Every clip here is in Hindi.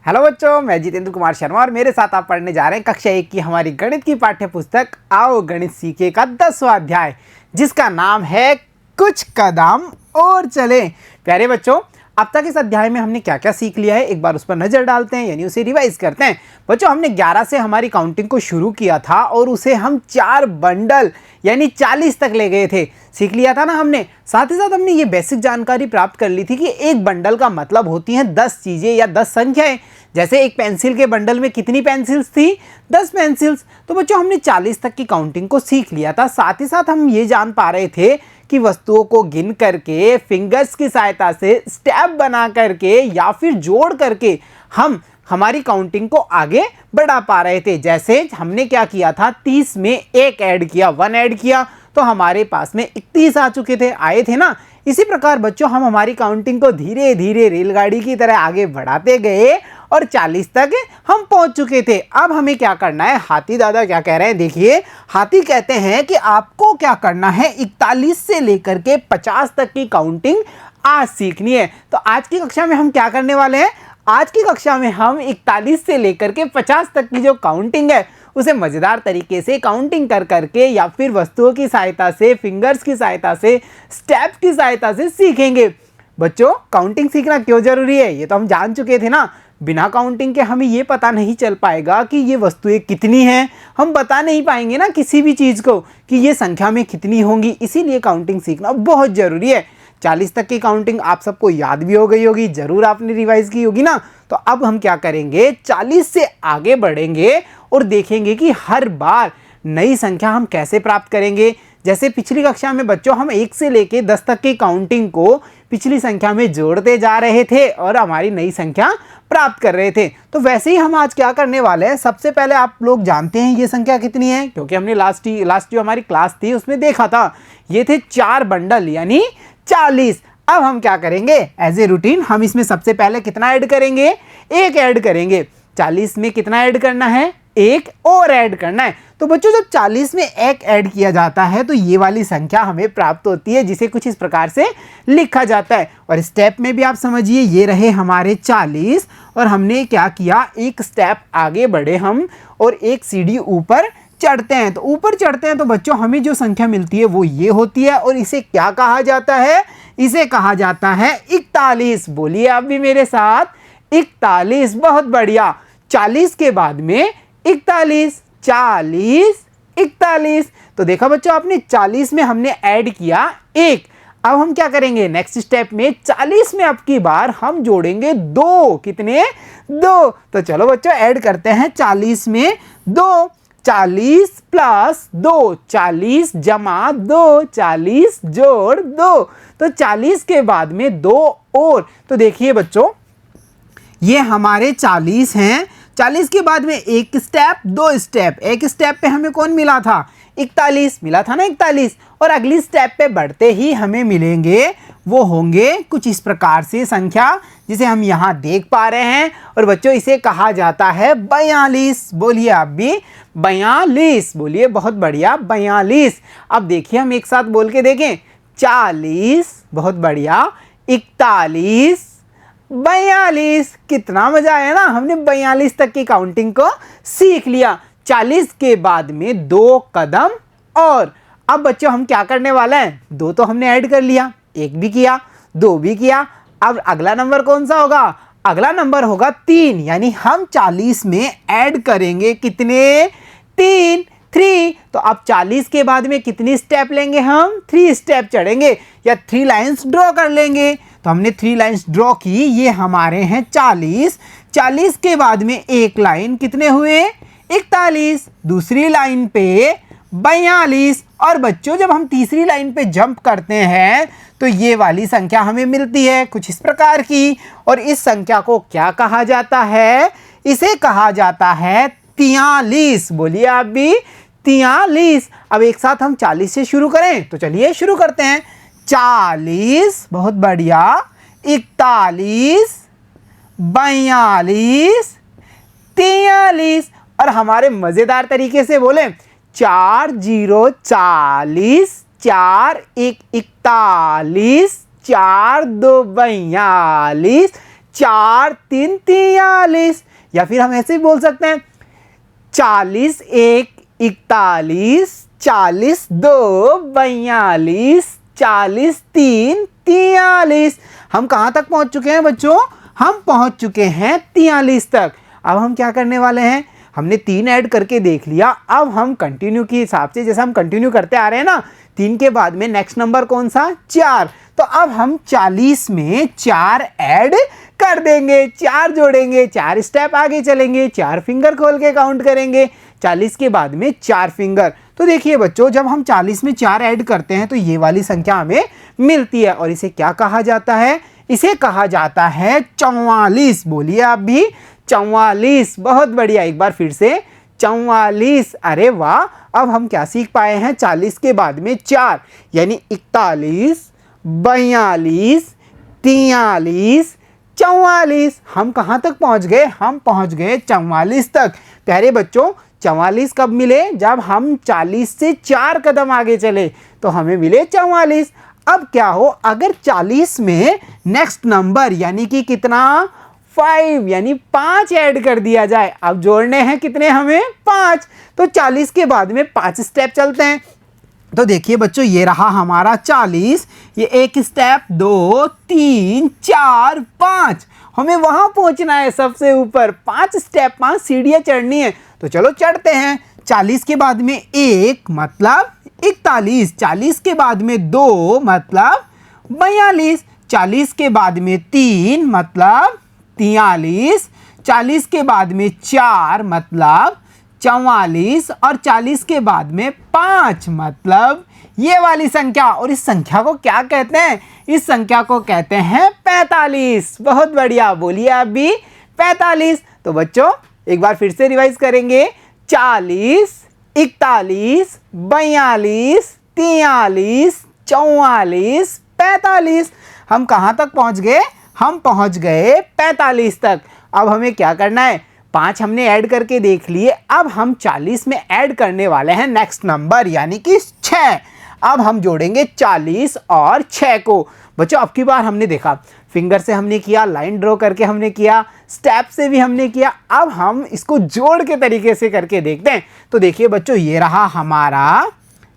हेलो बच्चों, मैं जितेंद्र कुमार शर्मा और मेरे साथ आप पढ़ने जा रहे हैं कक्षा 1 की हमारी गणित की पाठ्य पुस्तक आओ गणित सीखे का 10वां अध्याय, जिसका नाम है कुछ कदम और चले। प्यारे बच्चों, अब तक इस अध्याय में हमने क्या क्या सीख लिया है एक बार उस पर नजर डालते हैं, यानी उसे रिवाइज करते हैं। बच्चों, हमने 11 से हमारी काउंटिंग को शुरू किया था और उसे हम 4 बंडल यानी 40 तक ले गए थे। सीख लिया था ना हमने। साथ ही साथ हमने ये बेसिक जानकारी प्राप्त कर ली थी कि एक बंडल का मतलब होती हैं 10 चीजें या 10 संख्याएं। जैसे एक पेंसिल के बंडल में कितनी पेंसिल्स थी? 10 पेंसिल्स। तो बच्चों, हमने 40 तक की काउंटिंग को सीख लिया था। साथ ही साथ हम ये जान पा रहे थे कि वस्तुओं को गिन करके, फिंगर्स की सहायता से, स्टेप बना करके या फिर जोड़ करके हम हमारी काउंटिंग को आगे बढ़ा पा रहे थे। जैसे हमने क्या किया था, 30 में 1 ऐड किया, 1 ऐड किया तो हमारे पास में 31 आ चुके थे, आए थे ना। इसी प्रकार बच्चों, हम हमारी काउंटिंग को धीरे धीरे रेलगाड़ी की तरह आगे बढ़ाते गए और 40 तक हम पहुंच चुके थे। अब हमें क्या करना है? हाथी दादा क्या कह रहे हैं, देखिए। हाथी कहते हैं कि आपको क्या करना है, 41 से लेकर के 50 तक की काउंटिंग आज सीखनी है। तो आज की कक्षा में हम क्या करने वाले हैं? आज की कक्षा में हम 41 से लेकर के 50 तक की जो काउंटिंग है उसे मजेदार तरीके से काउंटिंग कर करके या फिर वस्तुओं की सहायता से, फिंगर्स की सहायता से, स्टेप की सहायता से सीखेंगे। बच्चों, काउंटिंग सीखना क्यों जरूरी है ये तो हम जान चुके थे ना। बिना काउंटिंग के हमें ये पता नहीं चल पाएगा कि ये वस्तुएं कितनी हैं। हम बता नहीं पाएंगे ना किसी भी चीज़ को कि ये संख्या में कितनी होंगी। इसीलिए काउंटिंग सीखना बहुत ज़रूरी है। 40 तक की काउंटिंग आप सबको याद भी हो गई होगी, ज़रूर आपने रिवाइज की होगी ना। तो अब हम क्या करेंगे, 40 से आगे बढ़ेंगे और देखेंगे कि हर बार नई संख्या हम कैसे प्राप्त करेंगे। जैसे पिछली कक्षा में बच्चों हम 1 से लेके 10 तक की काउंटिंग को पिछली संख्या में जोड़ते जा रहे थे और हमारी नई संख्या प्राप्त कर रहे थे। तो वैसे ही हम आज क्या करने वाले हैं, सबसे पहले आप लोग जानते हैं ये संख्या कितनी है, क्योंकि हमने लास्ट जो हमारी क्लास थी उसमें देखा था। ये थे 4 बंडल यानी 40। अब हम क्या करेंगे, एज ए रूटीन हम इसमें सबसे पहले कितना ऐड करेंगे? 1 ऐड करेंगे। 40 में कितना ऐड करना है? 1 और ऐड करना है। तो बच्चों, जब 40 में 1 ऐड किया जाता है तो ये वाली संख्या हमें प्राप्त होती है, जिसे कुछ इस प्रकार से लिखा जाता है। और स्टेप में भी आप समझिए, ये रहे हमारे 40 और हमने क्या किया, एक स्टेप आगे बढ़े हम और एक सीढ़ी ऊपर चढ़ते हैं। तो ऊपर चढ़ते हैं तो बच्चों हमें जो संख्या मिलती है वो ये होती है और इसे क्या कहा जाता है? इसे कहा जाता है 41। बोलिए आप भी मेरे साथ, 41। बहुत बढ़िया। 40 के बाद में 41, 40, 41। तो देखा बच्चों आपने, 40 में हमने ऐड किया 1। अब हम क्या करेंगे, नेक्स्ट स्टेप में 40 में अब की बार हम जोड़ेंगे 2। कितने? 2। तो चलो बच्चों ऐड करते हैं 40 में 2। 40 प्लस 2, 40 जमा 2, 40 जोड़ 2। तो 40 के बाद में 2 और। तो देखिए बच्चों, ये हमारे 40 हैं। 40 के बाद में एक स्टेप, 2 स्टेप। एक स्टेप पे हमें कौन मिला था? 41 मिला था ना, 41। और अगली स्टेप पे बढ़ते ही हमें मिलेंगे, वो होंगे कुछ इस प्रकार से संख्या, जिसे हम यहाँ देख पा रहे हैं। और बच्चों इसे कहा जाता है 42। बोलिए आप भी, 42। बोलिए, बहुत बढ़िया, 42। अब देखिए हम एक साथ बोल के देखें, 40, बहुत बढ़िया, 41, 42। कितना मजा आया ना, हमने 42 तक की काउंटिंग को सीख लिया। 40 के बाद में 2 कदम और। अब बच्चों हम क्या करने वाले हैं, 2 तो हमने ऐड कर लिया, 1 भी किया, 2 भी किया। अब अगला नंबर कौन सा होगा? अगला नंबर होगा 3। यानी हम 40 में ऐड करेंगे कितने? 3। तो अब 40 के बाद में कितनी स्टेप लेंगे हम? 3 स्टेप चढ़ेंगे या 3 लाइंस ड्रॉ कर लेंगे। तो हमने 3 लाइंस ड्रॉ की, ये हमारे हैं 40। 40 के बाद में एक लाइन, कितने हुए? 41। दूसरी लाइन पे 42। और बच्चों जब हम तीसरी लाइन पे जंप करते हैं तो ये वाली संख्या हमें मिलती है कुछ इस प्रकार की। और इस संख्या को क्या कहा जाता है? इसे कहा जाता है 43। बोलिए आप भी, 43। अब एक साथ हम 40 से शुरू करें तो चलिए शुरू करते हैं। 40, बहुत बढ़िया, 41, 42, 43। और हमारे मजेदार तरीके से बोले, 4 0 40, 4 1 41, 4 2 42, 4 3 43, या फिर हम ऐसे भी बोल सकते हैं 40 1 41, 40 2 42, 40 3 43। हम कहाँ तक पहुँच चुके हैं बच्चों? हम पहुँच चुके हैं 43 तक। अब हम क्या करने वाले हैं? हमने 3 ऐड करके देख लिया। अब हम कंटिन्यू के हिसाब से, जैसे हम कंटिन्यू करते आ रहे हैं ना, 3 के बाद में नेक्स्ट नंबर कौन सा? 4। तो अब हम 40 में 4 ऐड कर देंगे, 4 जोड़ेंगे, 4 स्टेप आगे चलेंगे, 4 फिंगर खोल के काउंट करेंगे, 40 के बाद में 4 फिंगर। तो देखिए बच्चों, जब हम 40 में 4 ऐड करते हैं तो ये वाली संख्या हमें मिलती है। और इसे क्या कहा जाता है? इसे कहा जाता है 44। बोलिए आप भी, 44। बहुत बढ़िया, एक बार फिर से 44। अरे वाह, अब हम क्या सीख पाए हैं? 40 के बाद में 4, यानी 41 42 43 44। हम कहाँ तक पहुँच गए? हम पहुँच गए 44 तक। प्यारे बच्चों, 44 कब मिले? जब हम 40 से 4 कदम आगे चले तो हमें मिले 44। अब क्या हो अगर 40 में नेक्स्ट नंबर यानी कि कितना? 5 यानी 5 ऐड कर दिया जाए। अब जोड़ने हैं कितने हमें? 5। तो 40 के बाद में 5 स्टेप चलते हैं। तो देखिए बच्चों, ये रहा हमारा 40। ये एक स्टेप, 2 3 4 5। हमें वहां पहुंचना है सबसे ऊपर। 5 स्टेप, 5 सीढ़ियां चढ़नी है। तो चलो चढ़ते हैं। 40 के बाद में 1 मतलब 41, 40 के बाद में 2 मतलब 42, 40 के बाद में 3 मतलब 43, 40 के बाद में 4 मतलब 44 और 40 के बाद में 5 मतलब ये वाली संख्या। और इस संख्या को क्या कहते हैं? इस संख्या को कहते हैं 45। बहुत बढ़िया, बोलिए आप भी 45। तो बच्चों एक बार फिर से रिवाइज करेंगे। 40 41 42 43 44 45। हम कहाँ तक पहुँच गए? हम पहुँच गए 45 तक। अब हमें क्या करना है? 5 हमने ऐड करके देख लिए। अब हम 40 में ऐड करने वाले हैं नेक्स्ट नंबर यानी कि 6। अब हम जोड़ेंगे 40 और 6 को। बच्चों अब की बार हमने देखा, फिंगर से हमने किया, लाइन ड्रॉ करके हमने किया, स्टेप से भी हमने किया। अब हम इसको जोड़ के तरीके से करके देखते हैं। तो देखिए बच्चों, ये रहा हमारा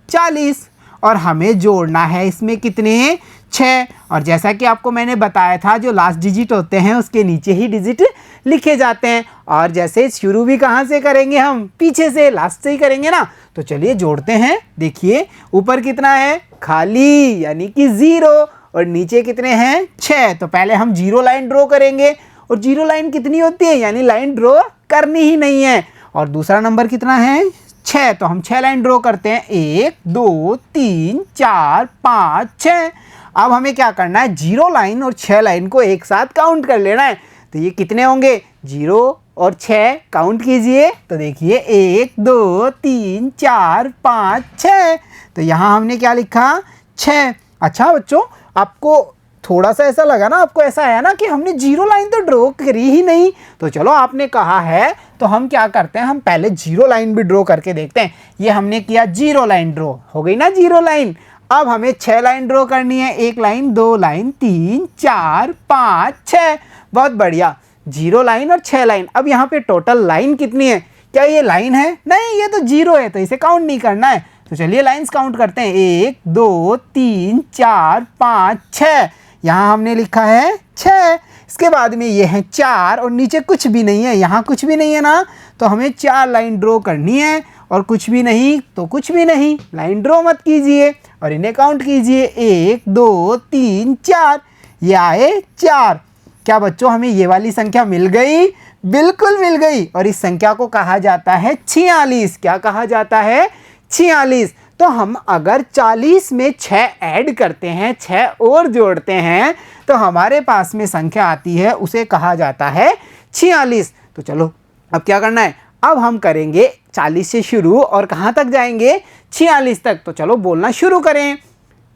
40 और हमें जोड़ना है इसमें कितने? 6। और जैसा कि आपको मैंने बताया था, जो लास्ट डिजिट होते हैं उसके नीचे ही डिजिट लिखे जाते हैं। और जैसे शुरू भी कहाँ से करेंगे? हम पीछे से, लास्ट से ही करेंगे ना। तो चलिए जोड़ते हैं। देखिए ऊपर कितना है? खाली, यानी कि 0। और नीचे कितने हैं? 6। तो पहले हम 0 लाइन ड्रॉ करेंगे। और 0 लाइन कितनी होती है? यानी लाइन ड्रॉ करनी ही नहीं है। और दूसरा नंबर कितना है? 6। तो हम 6 लाइन ड्रॉ करते हैं। 1 2 3 4 5 6। अब हमें क्या करना है? 0 लाइन और 6 लाइन को एक साथ काउंट कर लेना है। तो ये कितने होंगे? 0 और 6 काउंट कीजिए। तो देखिए 1 2 3 4 5 6। तो यहाँ हमने क्या लिखा? 6। अच्छा बच्चों, आपको थोड़ा सा ऐसा लगा ना, आपको ऐसा आया ना कि हमने 0 लाइन तो ड्रॉ करी ही नहीं। तो चलो आपने कहा है तो हम क्या करते हैं, हम पहले 0 लाइन भी ड्रॉ करके देखते हैं। ये हमने किया 0 लाइन ड्रॉ, हो गई ना 0 लाइन। अब हमें 6 लाइन ड्रॉ करनी है। 1 लाइन 2 लाइन 3 4 5 6। बहुत बढ़िया, 0 लाइन और 6 लाइन। अब यहाँ पे टोटल लाइन कितनी है? क्या ये लाइन है? नहीं, ये तो 0 है, तो इसे काउंट नहीं करना है। तो चलिए लाइंस काउंट करते हैं। 1 2 3 4 5 6। यहाँ हमने लिखा है 6। इसके बाद में ये है 4 और नीचे कुछ भी नहीं है। यहाँ कुछ भी नहीं है ना, तो हमें 4 लाइन ड्रॉ करनी है। और कुछ भी नहीं तो कुछ भी नहीं, लाइन ड्रॉ मत कीजिए और इन्हें काउंट कीजिए। 1 2 3 4, ये आए 4। क्या बच्चों हमें ये वाली संख्या मिल गई? बिल्कुल मिल गई। और इस संख्या को कहा जाता है 46। क्या कहा जाता है? 46। तो हम अगर 40 में 6 ऐड करते हैं, 6 और जोड़ते हैं, तो हमारे पास में संख्या आती है, उसे कहा जाता है 46। तो चलो अब क्या करना है? अब हम करेंगे 40 से शुरू और कहाँ तक जाएंगे? 46 तक। तो चलो बोलना शुरू करें।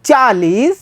40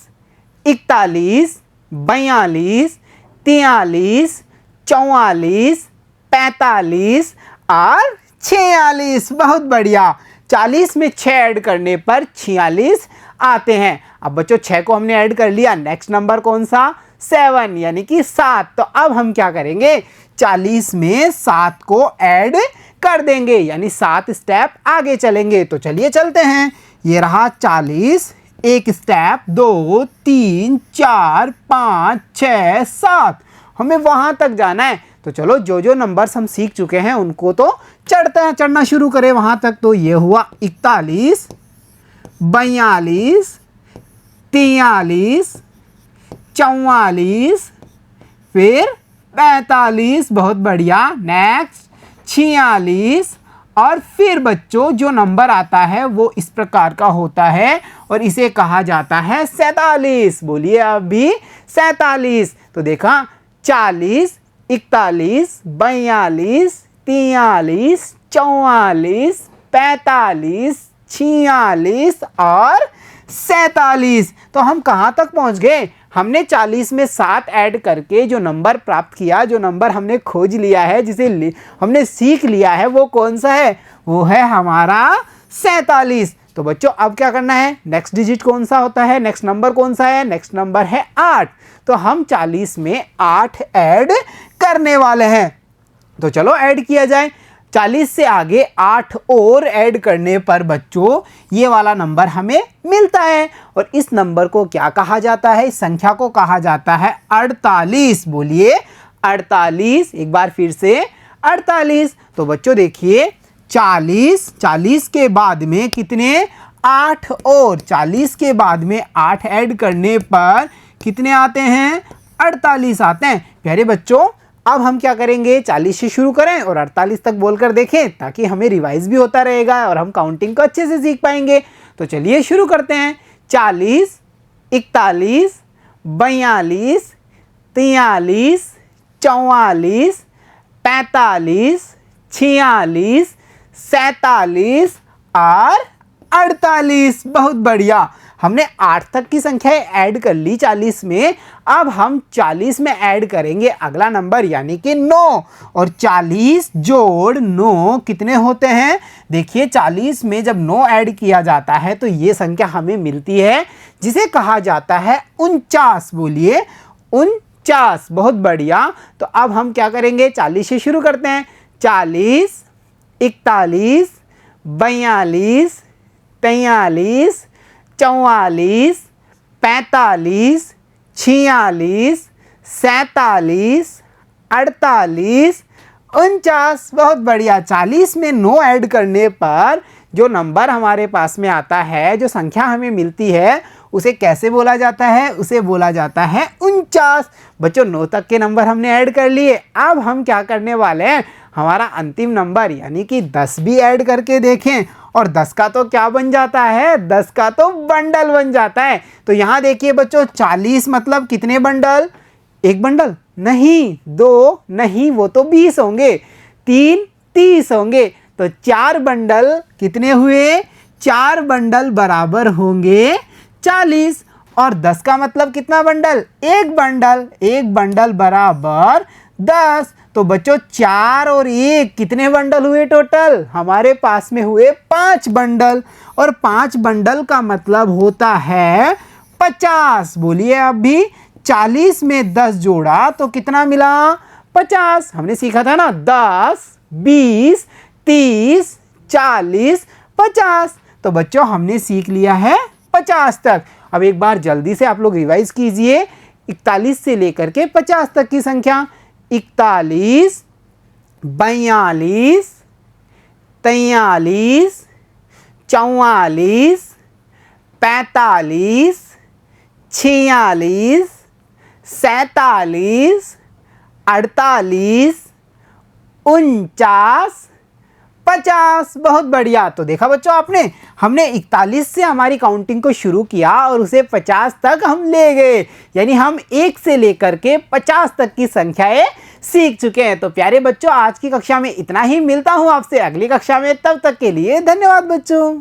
41 42 43 44 45 और 46। बहुत बढ़िया। 40 में 6 ऐड करने पर 46 आते हैं। अब बच्चों 6 को हमने ऐड कर लिया, नेक्स्ट नंबर कौन सा? 7 यानी कि 7। तो अब हम क्या करेंगे? 40 में 7 को ऐड कर देंगे, यानी 7 स्टेप आगे चलेंगे। तो चलिए चलते हैं। ये रहा 40, एक स्टेप, 2, 3, 4, 5, 6, 7, हमें वहां तक जाना है। तो चलो जो जो नंबर्स हम सीख चुके हैं उनको तो चढ़ना शुरू करें वहां तक। तो ये हुआ 41, 42, 43, 44, फिर 45, बहुत बढ़िया, नेक्स्ट 46, और फिर बच्चों जो नंबर आता है वो इस प्रकार का होता है और इसे कहा जाता है 47। बोलिए अभी 47। तो देखा 40, 41, 42, 43, 44, 45, 46 और 47। तो हम कहाँ तक पहुँच गए? हमने 40 में 7 ऐड करके जो नंबर प्राप्त किया, जो नंबर हमने खोज लिया है, जिसे हमने सीख लिया है, वो कौन सा है? वो है हमारा 47। तो बच्चों अब क्या करना है? नेक्स्ट डिजिट कौन सा होता है? नेक्स्ट नंबर कौन सा है? नेक्स्ट नंबर है 8। तो हम 40 में 8 ऐड करने वाले हैं। तो चलो ऐड किया जाए। 40 से आगे 8 और ऐड करने पर बच्चों ये वाला नंबर हमें मिलता है, और इस नंबर को क्या कहा जाता है? इस संख्या को कहा जाता है 48। बोलिए 48, एक बार फिर से 48। तो बच्चों देखिए 40 के बाद में कितने? 8 और 40 के बाद में 8 ऐड करने पर कितने आते हैं? 48 आते हैं। प्यारे बच्चों अब हम क्या करेंगे? 40 से शुरू करें और 48 तक बोलकर देखें, ताकि हमें रिवाइज भी होता रहेगा और हम काउंटिंग को अच्छे से सीख पाएंगे। तो चलिए शुरू करते हैं। 40, 41, 42, 43, 44, 45, 46, 47 और 48। बहुत बढ़िया, हमने 8 तक की संख्या ऐड कर ली 40 में। अब हम 40 में ऐड करेंगे अगला नंबर यानी कि 9, और 40 जोड़ 9 कितने होते हैं? देखिए 40 में जब 9 ऐड किया जाता है तो ये संख्या हमें मिलती है जिसे कहा जाता है 49। बोलिए 49। बहुत बढ़िया। तो अब हम क्या करेंगे? 40 से शुरू करते हैं। 40, 41, 42, 43, 44, 45, 46, 47, 48, 49। बहुत बढ़िया। 40 में 9 ऐड करने पर जो नंबर हमारे पास में आता है, जो संख्या हमें मिलती है, उसे कैसे बोला जाता है? उसे बोला जाता है 49। बच्चों 9 तक के नंबर हमने ऐड कर लिए। अब हम क्या करने वाले हैं? हमारा अंतिम नंबर यानी कि 10 भी ऐड करके देखें, और 10 का तो क्या बन जाता है? 10 का तो बंडल बन जाता है। तो यहाँ देखिए बच्चों 40 मतलब कितने बंडल? एक बंडल नहीं, 2 नहीं, वो तो 20 होंगे, 3 30 होंगे। तो 4 बंडल कितने हुए? 4 बंडल बराबर होंगे 40। और 10 का मतलब कितना बंडल? एक बंडल, एक बंडल बराबर 10। तो बच्चों 4 और 1 कितने बंडल हुए टोटल? हमारे पास में हुए 5 बंडल, और 5 बंडल का मतलब होता है 50। बोलिए अब भी 40 में 10 जोड़ा तो कितना मिला? 50। हमने सीखा था ना 10, 20, 30, 40, 50। तो बच्चों हमने सीख लिया है 50 तक। अब एक बार जल्दी से आप लोग रिवाइज कीजिए 41 से लेकर के 50 तक की संख्या। 41, 42, 43, 44, 45, 46, 47, 48, 49, 50। बहुत बढ़िया। तो देखा बच्चों आपने, हमने 41 से हमारी काउंटिंग को शुरू किया और उसे 50 तक हम ले गए, यानी हम 1 से लेकर के 50 तक की संख्याएं सीख चुके हैं। तो प्यारे बच्चों आज की कक्षा में इतना ही। मिलता हूं आपसे अगली कक्षा में, तब तक के लिए धन्यवाद बच्चों।